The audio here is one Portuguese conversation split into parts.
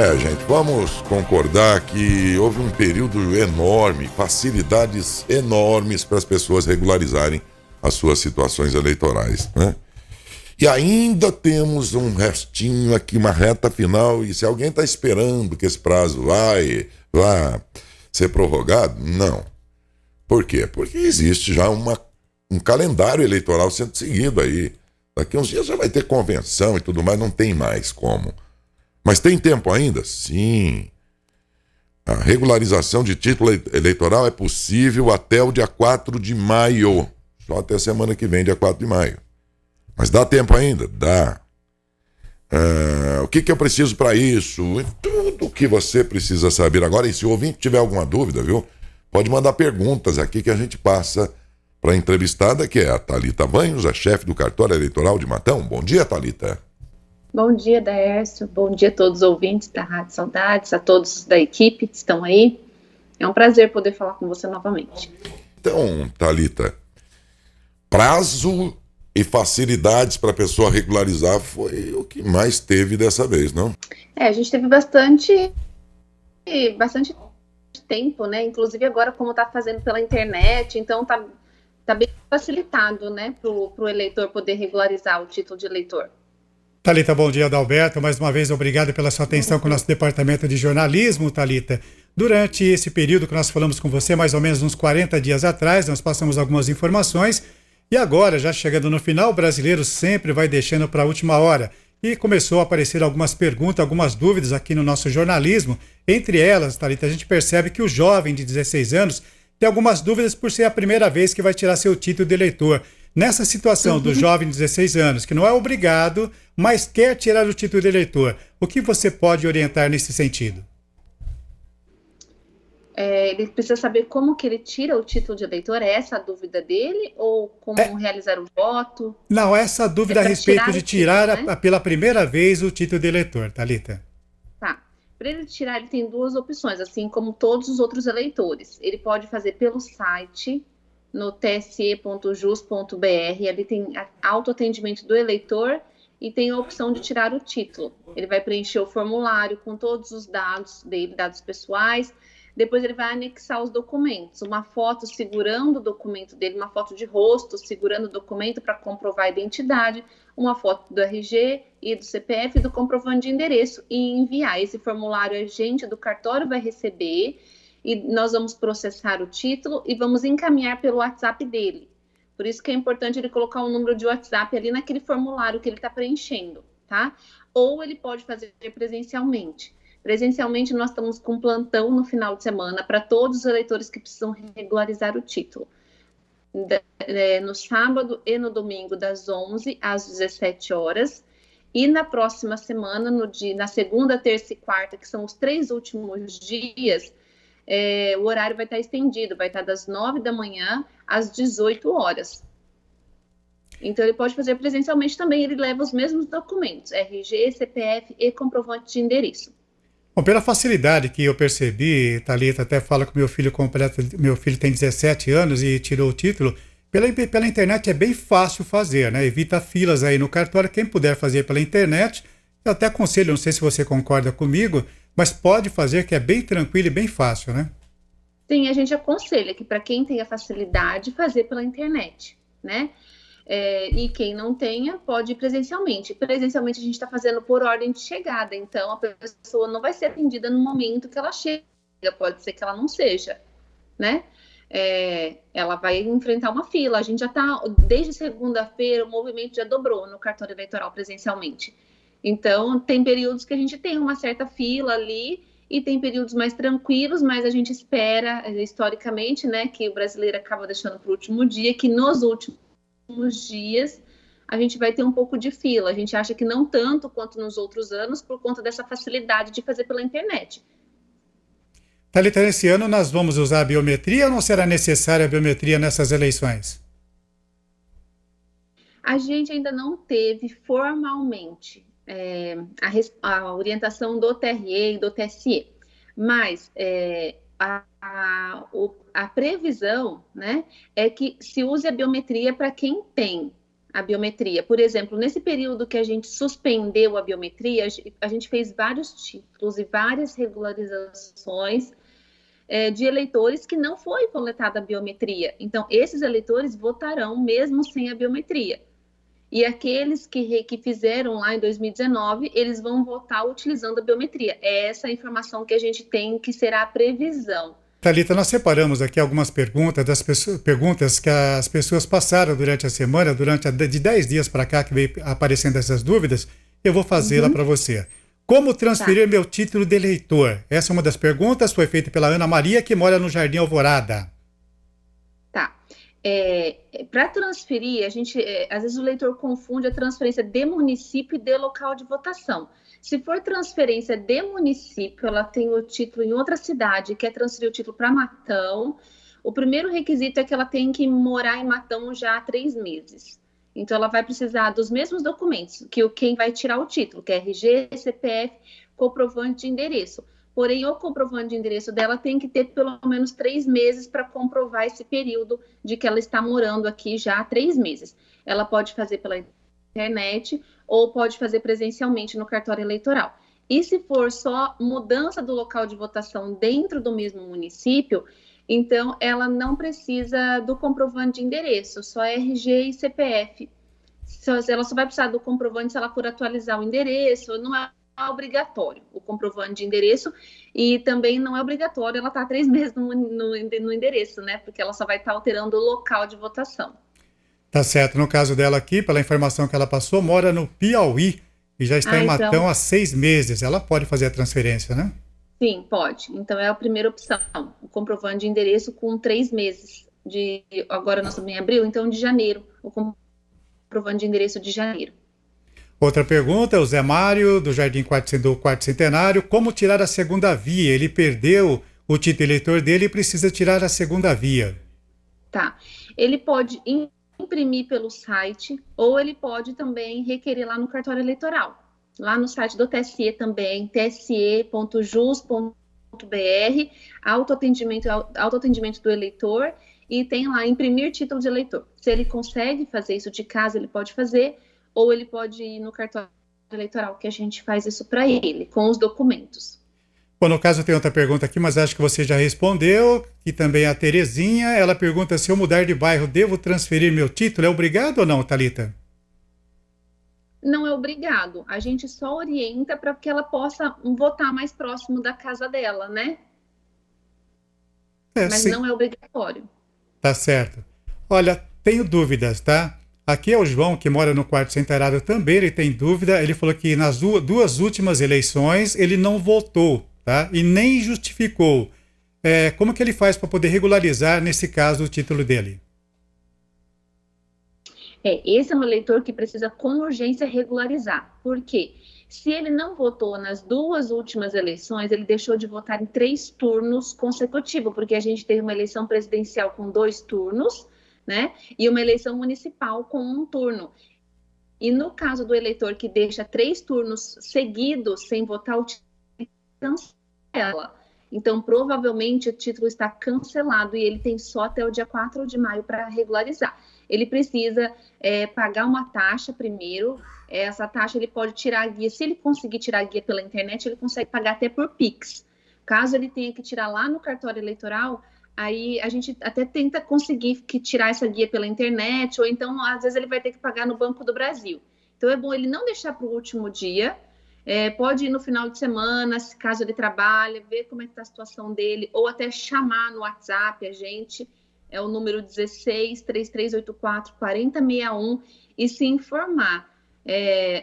Gente, vamos concordar que houve um período enorme, facilidades enormes para as pessoas regularizarem as suas situações eleitorais, né? E ainda temos um restinho aqui, uma reta final, e se alguém está esperando que esse prazo vá ser prorrogado, não. Por quê? Porque existe já um calendário eleitoral sendo seguido aí. Daqui uns dias já vai ter convenção e tudo mais, não tem mais como. Mas tem tempo ainda? Sim. A regularização de título eleitoral é possível até o dia 4 de maio. Só até semana que vem, dia 4 de maio. Mas dá tempo ainda? Dá. O que eu preciso para isso? Tudo o que você precisa saber agora. E se o ouvinte tiver alguma dúvida, viu? Pode mandar perguntas aqui que a gente passa para a entrevistada, que é a Thalita Banhos, a chefe do cartório eleitoral de Matão. Bom dia, Thalita. Bom dia, Daércio. Bom dia a todos os ouvintes da Rádio Saudades, a todos da equipe que estão aí. É um prazer poder falar com você novamente. Então, Thalita, prazo e facilidades para a pessoa regularizar foi o que mais teve dessa vez, não? A gente teve bastante tempo, né? Inclusive agora, como está fazendo pela internet, então tá bem facilitado, né, para o eleitor poder regularizar o título de eleitor. Thalita, bom dia, Adalberto. Mais uma vez, obrigado pela sua atenção com o nosso departamento de jornalismo, Thalita. Durante esse período que nós falamos com você, mais ou menos uns 40 dias atrás, nós passamos algumas informações e agora, já chegando no final, o brasileiro sempre vai deixando para a última hora. E começou a aparecer algumas perguntas, algumas dúvidas aqui no nosso jornalismo. Entre elas, Thalita, a gente percebe que o jovem de 16 anos tem algumas dúvidas por ser a primeira vez que vai tirar seu título de eleitor. Nessa situação do jovem de 16 anos, que não é obrigado, mas quer tirar o título de eleitor, o que você pode orientar nesse sentido? Ele precisa saber como que ele tira o título de eleitor? É essa a dúvida dele? Ou como realizar o voto? Não, essa dúvida a respeito de tirar pela primeira vez o título de eleitor, Thalita. Tá. Para ele tirar, ele tem duas opções, assim como todos os outros eleitores. Ele pode fazer pelo site, no tse.jus.br, ali tem autoatendimento do eleitor e tem a opção de tirar o título. Ele vai preencher o formulário com todos os dados dele, dados pessoais. Depois ele vai anexar os documentos, uma foto segurando o documento dele, uma foto de rosto segurando o documento para comprovar a identidade, uma foto do RG e do CPF e do comprovante de endereço e enviar. Esse formulário a gente do cartório vai receber e nós vamos processar o título e vamos encaminhar pelo WhatsApp dele. Por isso que é importante ele colocar um número de WhatsApp ali naquele formulário que ele está preenchendo, tá? Ou ele pode fazer presencialmente. Presencialmente, nós estamos com plantão no final de semana para todos os eleitores que precisam regularizar o título. No sábado e no domingo, das 11 às 17 horas. E na próxima semana, na segunda, terça e quarta, que são os 3 últimos dias, o horário vai estar estendido, vai estar das 9 da manhã às 18 horas. Então, ele pode fazer presencialmente também, ele leva os mesmos documentos, RG, CPF e comprovante de endereço. Bom, pela facilidade que eu percebi, Thalita até fala que meu filho tem 17 anos e tirou o título, pela internet é bem fácil fazer, né? Evita filas aí no cartório, quem puder fazer pela internet, eu até aconselho, não sei se você concorda comigo, mas pode fazer que é bem tranquilo e bem fácil, né? Sim, a gente aconselha que para quem tem a facilidade, fazer pela internet, né? E quem não tenha, pode ir presencialmente. Presencialmente a gente está fazendo por ordem de chegada, então a pessoa não vai ser atendida no momento que ela chega, pode ser que ela não seja, né? Ela vai enfrentar uma fila. A gente já está, desde segunda-feira, o movimento já dobrou no cartório eleitoral presencialmente. Então, tem períodos que a gente tem uma certa fila ali e tem períodos mais tranquilos, mas a gente espera, historicamente, né, que o brasileiro acaba deixando para o último dia, que nos últimos dias a gente vai ter um pouco de fila. A gente acha que não tanto quanto nos outros anos, por conta dessa facilidade de fazer pela internet. Thalita, esse ano nós vamos usar a biometria ou não será necessária a biometria nessas eleições? A gente ainda não teve formalmente a orientação do TRE e do TSE, mas a previsão, né, é que se use a biometria para quem tem a biometria. Por exemplo, nesse período que a gente suspendeu a biometria, a gente fez vários títulos e várias regularizações de eleitores que não foi coletada a biometria. Então, esses eleitores votarão mesmo sem a biometria. E aqueles que fizeram lá em 2019, eles vão votar utilizando a biometria. É essa a informação que a gente tem, que será a previsão. Thalita, nós separamos aqui algumas perguntas perguntas que as pessoas passaram durante a semana, de 10 dias para cá que veio aparecendo essas dúvidas. Eu vou fazê-la para você. Como transferir meu título de eleitor? Essa é uma das perguntas, foi feita pela Ana Maria, que mora no Jardim Alvorada. Tá. Para transferir, às vezes o eleitor confunde a transferência de município e de local de votação. Se for transferência de município, ela tem o título em outra cidade, quer transferir o título para Matão, o primeiro requisito é que ela tem que morar em Matão já há 3 meses. Então, ela vai precisar dos mesmos documentos que quem vai tirar o título, que é RG, CPF, comprovante de endereço. Porém, o comprovante de endereço dela tem que ter pelo menos 3 meses para comprovar esse período de que ela está morando aqui já há 3 meses. Ela pode fazer pela internet ou pode fazer presencialmente no cartório eleitoral. E se for só mudança do local de votação dentro do mesmo município, então ela não precisa do comprovante de endereço, só RG e CPF. Ela só vai precisar do comprovante se ela for atualizar o endereço, não é obrigatório o comprovante de endereço, e também não é obrigatório ela estar 3 meses no endereço, né? Porque ela só vai estar alterando o local de votação. Tá certo. No caso dela aqui, pela informação que ela passou, mora no Piauí e já está em Matão há 6 meses. Ela pode fazer a transferência, né? Sim, pode. Então é a primeira opção. O comprovante de endereço com 3 meses. Agora nós estamos em abril, então de janeiro. O comprovante de endereço de janeiro. Outra pergunta, o Zé Mário, do Jardim do Quarto Centenário. Como tirar a segunda via? Ele perdeu o título eleitor dele e precisa tirar a segunda via. Tá. Ele pode imprimir pelo site ou ele pode também requerer lá no cartório eleitoral. Lá no site do TSE também, tse.jus.br, autoatendimento do eleitor, e tem lá imprimir título de eleitor. Se ele consegue fazer isso de casa, ele pode fazer, ou ele pode ir no cartório eleitoral, que a gente faz isso para ele, com os documentos. Bom, no caso tem outra pergunta aqui, mas acho que você já respondeu, que também é a Terezinha. Ela pergunta: se eu mudar de bairro, devo transferir meu título? É obrigado ou não, Thalita? Não é obrigado. A gente só orienta para que ela possa votar mais próximo da casa dela, né? Mas sim, não é obrigatório. Tá certo. Olha, tenho dúvidas, tá? Aqui é o João, que mora no Quarto Centenário também, ele tem dúvida. Ele falou que nas duas últimas eleições ele não votou, tá? E nem justificou. Como que ele faz para poder regularizar, nesse caso, o título dele? Esse é um eleitor que precisa com urgência regularizar. Por quê? Se ele não votou nas 2 últimas eleições, ele deixou de votar em 3 turnos consecutivos, porque a gente teve uma eleição presidencial com 2 turnos, né? E uma eleição municipal com 1 turno. E no caso do eleitor que deixa 3 turnos seguidos sem votar, o título cancela. Então, provavelmente, o título está cancelado e ele tem só até o dia 4 de maio para regularizar. Ele precisa pagar uma taxa primeiro. Essa taxa ele pode tirar a guia. Se ele conseguir tirar a guia pela internet, ele consegue pagar até por Pix. Caso ele tenha que tirar lá no cartório eleitoral, aí a gente até tenta conseguir tirar essa guia pela internet, ou então, às vezes, ele vai ter que pagar no Banco do Brasil. Então, é bom ele não deixar para o último dia. Pode ir no final de semana, se caso ele trabalha, ver como é que está a situação dele, ou até chamar no WhatsApp a gente. É o número 16-3384-4061 e se informar.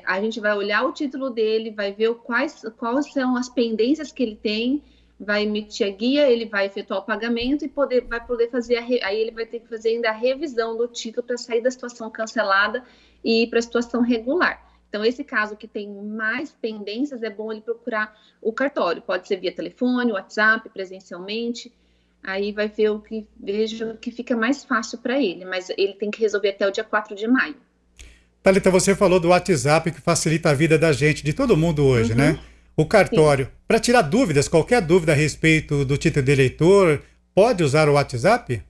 A gente vai olhar o título dele, vai ver quais são as pendências que ele tem, vai emitir a guia, ele vai efetuar o pagamento e vai poder fazer, aí ele vai ter que fazer ainda a revisão do título para sair da situação cancelada e ir para a situação regular. Então, esse caso que tem mais pendências, é bom ele procurar o cartório. Pode ser via telefone, WhatsApp, presencialmente. Aí vai ver veja o que fica mais fácil para ele, mas ele tem que resolver até o dia 4 de maio. Thalita, você falou do WhatsApp, que facilita a vida da gente, de todo mundo hoje, né? O cartório, para tirar dúvidas, qualquer dúvida a respeito do título de eleitor, pode usar o WhatsApp?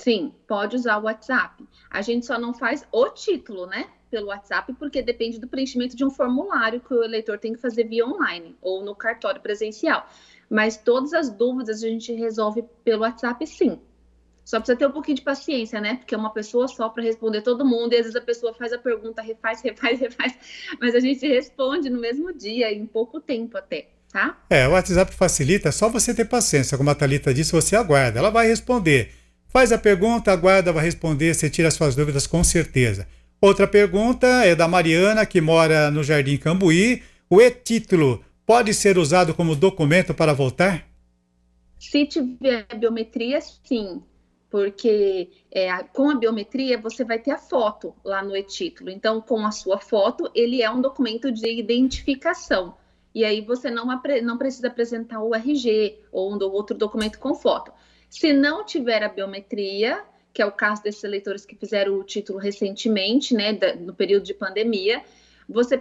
Sim, pode usar o WhatsApp. A gente só não faz o título, né? Pelo WhatsApp, porque depende do preenchimento de um formulário que o eleitor tem que fazer via online ou no cartório presencial. Mas todas as dúvidas a gente resolve pelo WhatsApp, sim. Só precisa ter um pouquinho de paciência, né? Porque é uma pessoa só para responder todo mundo, e às vezes a pessoa faz a pergunta, refaz, mas a gente responde no mesmo dia, em pouco tempo até, tá? O WhatsApp facilita, é só você ter paciência. Como a Thalita disse, você aguarda, ela vai responder. Faz a pergunta, aguarda, vai responder, você tira as suas dúvidas com certeza. Outra pergunta é da Mariana, que mora no Jardim Cambuí. O e-título pode ser usado como documento para votar? Se tiver biometria, sim. Porque com a biometria você vai ter a foto lá no e-título. Então, com a sua foto, ele é um documento de identificação. E aí você não precisa apresentar o RG ou um outro documento com foto. Se não tiver a biometria, que é o caso desses eleitores que fizeram o título recentemente, né, no período de pandemia,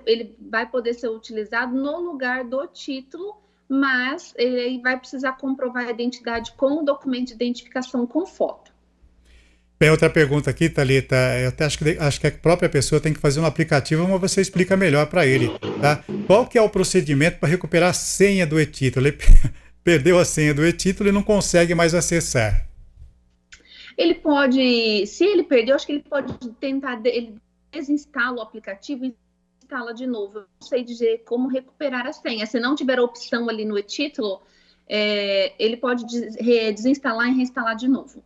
ele vai poder ser utilizado no lugar do título, mas ele vai precisar comprovar a identidade com o documento de identificação com foto. Bem, outra pergunta aqui, Thalita, eu até acho que a própria pessoa tem que fazer um aplicativo, mas você explica melhor para ele, tá? Qual que é o procedimento para recuperar a senha do e-título? Ele perdeu a senha do e-título e não consegue mais acessar. Ele pode, se ele perdeu, acho que ele pode tentar, ele desinstala o aplicativo e instala de novo. Eu não sei dizer como recuperar a senha. Se não tiver a opção ali no e-título, ele pode desinstalar e reinstalar de novo.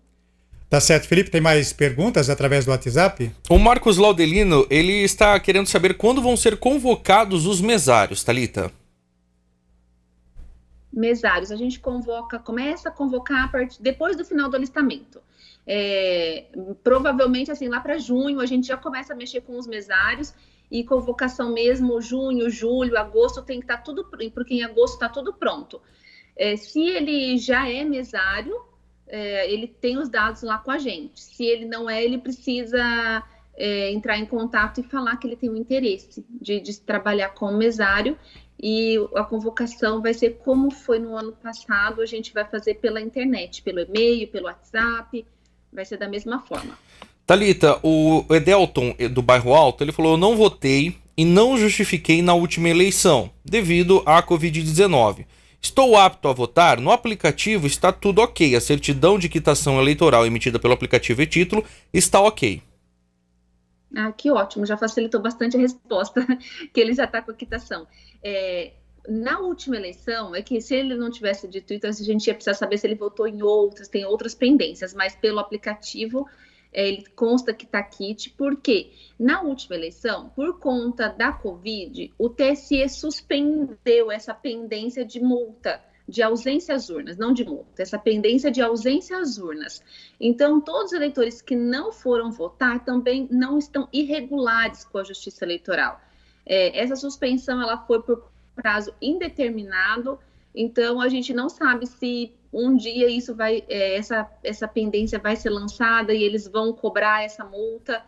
Tá certo, Felipe, tem mais perguntas através do WhatsApp? O Marcos Laudelino, ele está querendo saber quando vão ser convocados os mesários, Thalita. Mesários, a gente começa a convocar depois do final do alistamento. Provavelmente, assim, lá para junho, a gente já começa a mexer com os mesários e convocação mesmo, junho, julho, agosto, tem que estar tudo, porque em agosto está tudo pronto. Se ele já é mesário, ele tem os dados lá com a gente. Se ele não é, ele precisa entrar em contato e falar que ele tem o interesse de trabalhar como mesário. E a convocação vai ser como foi no ano passado, a gente vai fazer pela internet, pelo e-mail, pelo WhatsApp, vai ser da mesma forma. Thalita, o Edelton do Bairro Alto, ele falou: eu não votei e não justifiquei na última eleição, devido à Covid-19. Estou apto a votar? No aplicativo está tudo ok. A certidão de quitação eleitoral emitida pelo aplicativo e-título está ok. Ah, que ótimo, já facilitou bastante a resposta, que ele já está com a quitação. Na última eleição, é que se ele não tivesse dito isso, a gente ia precisar saber se ele votou em outras, tem outras pendências, mas pelo aplicativo ele consta que está quite, porque na última eleição, por conta da Covid, o TSE suspendeu essa pendência de multa, de ausência às urnas, não de multa, essa pendência de ausência às urnas. Então, todos os eleitores que não foram votar também não estão irregulares com a Justiça Eleitoral. Essa suspensão ela foi por prazo indeterminado, então a gente não sabe se um dia isso vai, essa pendência vai ser lançada e eles vão cobrar essa multa.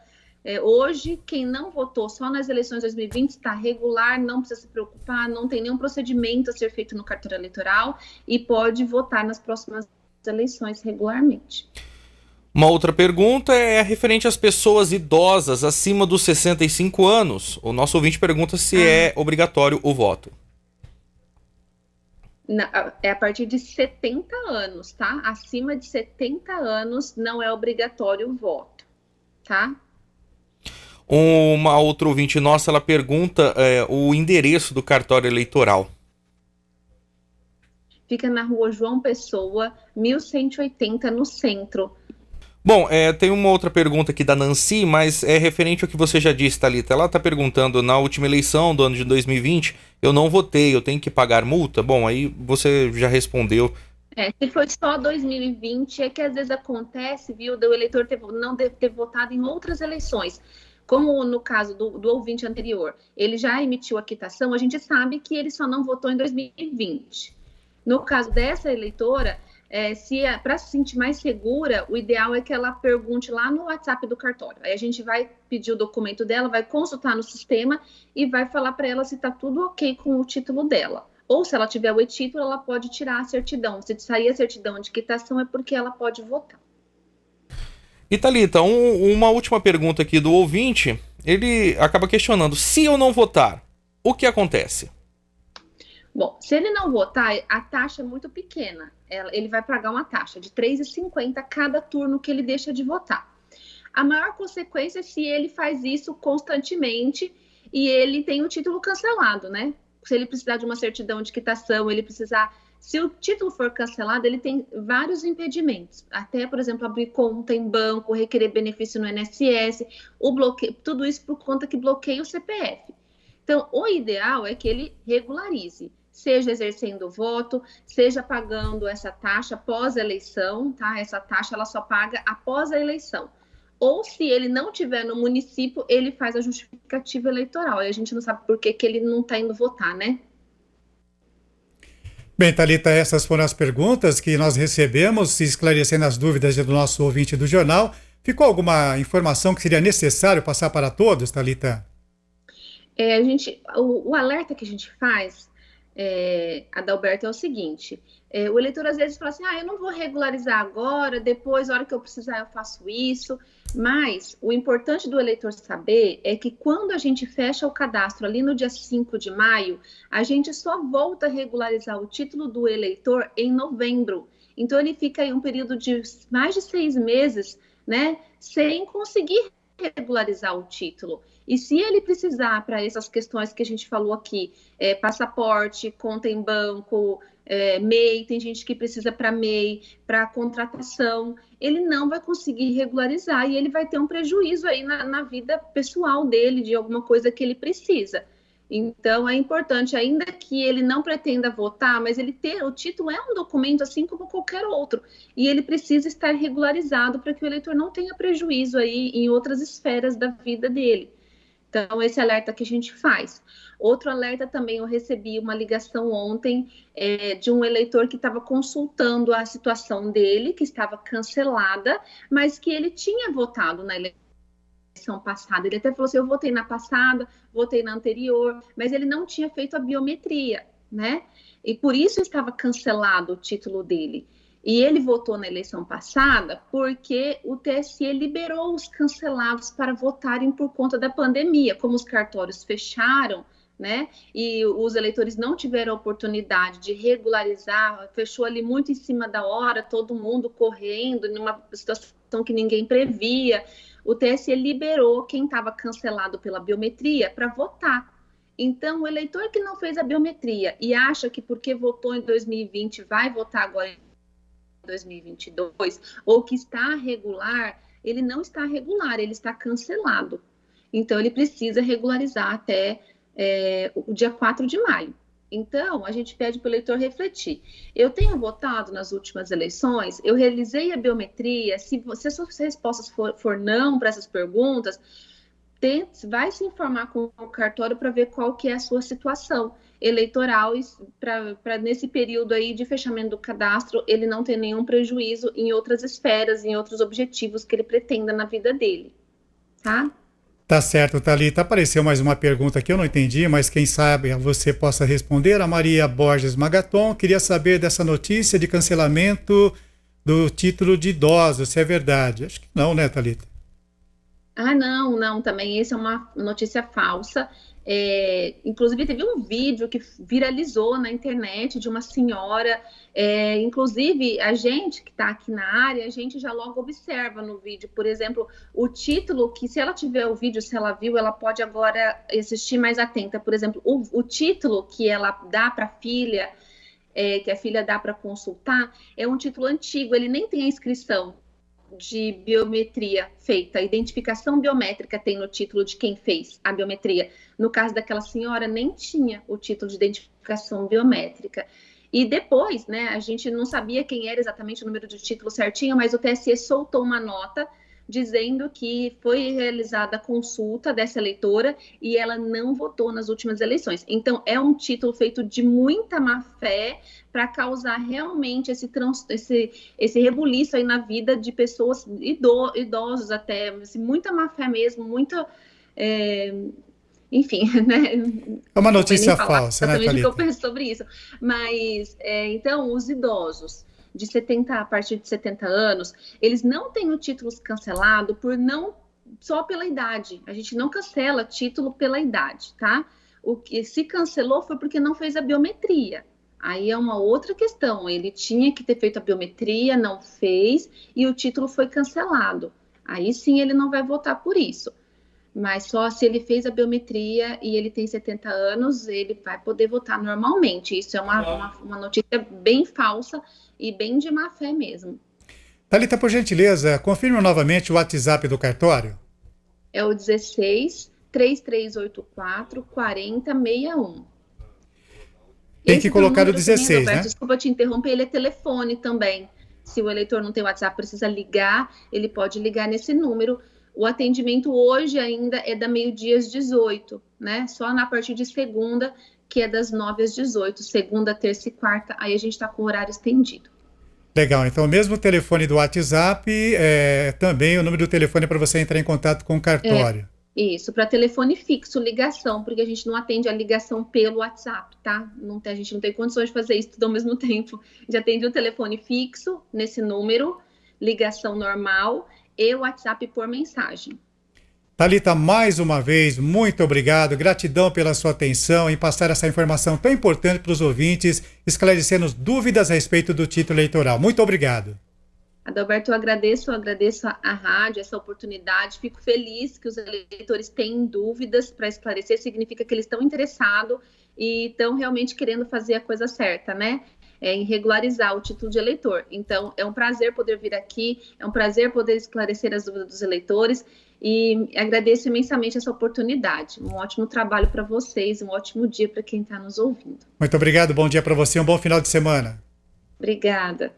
Hoje, quem não votou só nas eleições de 2020 está regular, não precisa se preocupar, não tem nenhum procedimento a ser feito no cartório eleitoral e pode votar nas próximas eleições regularmente. Uma outra pergunta é referente às pessoas idosas acima dos 65 anos. O nosso ouvinte pergunta se é obrigatório o voto. É a partir de 70 anos, tá? Acima de 70 anos não é obrigatório o voto, tá? Uma outra ouvinte nossa, ela pergunta o endereço do cartório eleitoral. Fica na rua João Pessoa, 1180, no centro. Bom, tem uma outra pergunta aqui da Nancy, mas é referente ao que você já disse, Thalita. Ela está perguntando, na última eleição do ano de 2020, eu não votei, eu tenho que pagar multa? Bom, aí você já respondeu. Se foi só 2020, é que às vezes acontece, viu, do eleitor não ter votado em outras eleições. Como no caso do ouvinte anterior, ele já emitiu a quitação, a gente sabe que ele só não votou em 2020. No caso dessa eleitora, para se sentir mais segura, o ideal é que ela pergunte lá no WhatsApp do cartório. Aí a gente vai pedir o documento dela, vai consultar no sistema e vai falar para ela se está tudo ok com o título dela. Ou se ela tiver o e-título, ela pode tirar a certidão. Se sair a certidão de quitação é porque ela pode votar. E Thalita, uma última pergunta aqui do ouvinte. Ele acaba questionando: se eu não votar, o que acontece? Bom, se ele não votar, a taxa é muito pequena. Ele vai pagar uma taxa de R$ 3,50 cada turno que ele deixa de votar. A maior consequência é se ele faz isso constantemente e ele tem o título cancelado, né? Se ele precisar de uma certidão de quitação, ele precisar... Se o título for cancelado, ele tem vários impedimentos. Até, por exemplo, abrir conta em banco, requerer benefício no INSS, o bloqueio, tudo isso por conta que bloqueia o CPF. Então, o ideal é que ele regularize, seja exercendo o voto, seja pagando essa taxa após a eleição, tá? Essa taxa ela só paga após a eleição. Ou se ele não tiver no município, ele faz a justificativa eleitoral. E a gente não sabe por que ele não está indo votar, né? Bem, Thalita, essas foram as perguntas que nós recebemos, esclarecendo as dúvidas do nosso ouvinte do jornal. Ficou alguma informação que seria necessário passar para todos, Thalita? O alerta que a gente faz, Adalberto, é o seguinte: o eleitor às vezes fala assim, eu não vou regularizar agora, depois, na hora que eu precisar, eu faço isso. Mas o importante do eleitor saber é que quando a gente fecha o cadastro ali no dia 5 de maio, a gente só volta a regularizar o título do eleitor em novembro. Então, ele fica aí um período de mais de 6 meses, né, sem conseguir regularizar o título. E se ele precisar para essas questões que a gente falou aqui, passaporte, conta em banco, MEI, tem gente que precisa para MEI, para contratação, ele não vai conseguir regularizar e ele vai ter um prejuízo aí na vida pessoal dele, de alguma coisa que ele precisa. Então, é importante, ainda que ele não pretenda votar, mas o título é um documento assim como qualquer outro, e ele precisa estar regularizado para que o eleitor não tenha prejuízo aí em outras esferas da vida dele. Então, esse alerta que a gente faz. Outro alerta também, eu recebi uma ligação ontem de um eleitor que estava consultando a situação dele, que estava cancelada, mas que ele tinha votado na eleição passada. Ele até falou assim, eu votei na passada, votei na anterior, mas ele não tinha feito a biometria, né? E por isso estava cancelado o título dele. E ele votou na eleição passada porque o TSE liberou os cancelados para votarem por conta da pandemia. Como os cartórios fecharam, né, e os eleitores não tiveram a oportunidade de regularizar, fechou ali muito em cima da hora, todo mundo correndo, numa situação que ninguém previa, o TSE liberou quem estava cancelado pela biometria para votar. Então, o eleitor que não fez a biometria e acha que porque votou em 2020 vai votar agora em 2022, ou que está regular, ele não está regular, ele está cancelado. Então, ele precisa regularizar até o dia 4 de maio. Então, a gente pede para o eleitor refletir. Eu tenho votado nas últimas eleições, eu realizei a biometria, se as suas respostas for não para essas perguntas, vai se informar com o cartório para ver qual que é a sua situação eleitoral, para nesse período aí de fechamento do cadastro, ele não ter nenhum prejuízo em outras esferas, em outros objetivos que ele pretenda na vida dele, tá? Tá certo, Thalita. Apareceu mais uma pergunta que eu não entendi, mas quem sabe você possa responder. A Maria Borges Magaton queria saber dessa notícia de cancelamento do título de idoso, se é verdade. Acho que não, né, Thalita? Não, também essa é uma notícia falsa. Inclusive teve um vídeo que viralizou na internet de uma senhora, inclusive a gente que está aqui na área, a gente já logo observa no vídeo, por exemplo, o título, que se ela tiver o vídeo, se ela viu, ela pode agora assistir mais atenta, por exemplo, o título que ela dá para a filha, que a filha dá para consultar, é um título antigo, ele nem tem a inscrição de biometria feita, a identificação biométrica tem no título de quem fez a biometria. No caso daquela senhora, nem tinha o título de identificação biométrica. E depois, né, a gente não sabia quem era exatamente o número de título certinho, mas o TSE soltou uma nota dizendo que foi realizada a consulta dessa eleitora e ela não votou nas últimas eleições. Então, é um título feito de muita má-fé para causar realmente esse rebuliço aí na vida de pessoas, idosos até, assim, muita má-fé mesmo, muita... enfim, né? É uma notícia falsa, né, Thalita? O que eu Thalita? penso sobre isso. Mas, então, os idosos de 70 a partir de 70 anos, eles não têm o título cancelado só pela idade. A gente não cancela título pela idade, tá? O que se cancelou foi porque não fez a biometria. Aí é uma outra questão. Ele tinha que ter feito a biometria, não fez, e o título foi cancelado. Aí sim ele não vai votar por isso. Mas só se ele fez a biometria e ele tem 70 anos, ele vai poder votar normalmente. Isso é uma notícia bem falsa e bem de má fé mesmo. Thalita, por gentileza, confirme novamente o WhatsApp do cartório. É o 16 3384 4061. Tem que colocar o 16, também, Roberto, né? Desculpa te interromper, ele é telefone também. Se o eleitor não tem WhatsApp, precisa ligar, ele pode ligar nesse número. O atendimento hoje ainda é da meio-dia às 18, né? Só na partir de segunda, que é das 9 às 18. Segunda, terça e quarta, aí a gente está com o horário estendido. Legal, então mesmo o telefone do WhatsApp, também o número do telefone para você entrar em contato com o cartório. Isso, para telefone fixo, ligação, porque a gente não atende a ligação pelo WhatsApp, tá? A gente não tem condições de fazer isso tudo ao mesmo tempo. A gente atende o telefone fixo, nesse número, ligação normal, e o WhatsApp por mensagem. Thalita, mais uma vez, muito obrigado, gratidão pela sua atenção em passar essa informação tão importante para os ouvintes, esclarecendo dúvidas a respeito do título eleitoral. Muito obrigado. Adalberto, eu agradeço a rádio, essa oportunidade, fico feliz que os eleitores têm dúvidas para esclarecer, significa que eles estão interessados e estão realmente querendo fazer a coisa certa, né? Em regularizar o título de eleitor. Então, é um prazer poder vir aqui, é um prazer poder esclarecer as dúvidas dos eleitores e agradeço imensamente essa oportunidade. Um ótimo trabalho para vocês, um ótimo dia para quem está nos ouvindo. Muito obrigado, bom dia para você, um bom final de semana. Obrigada.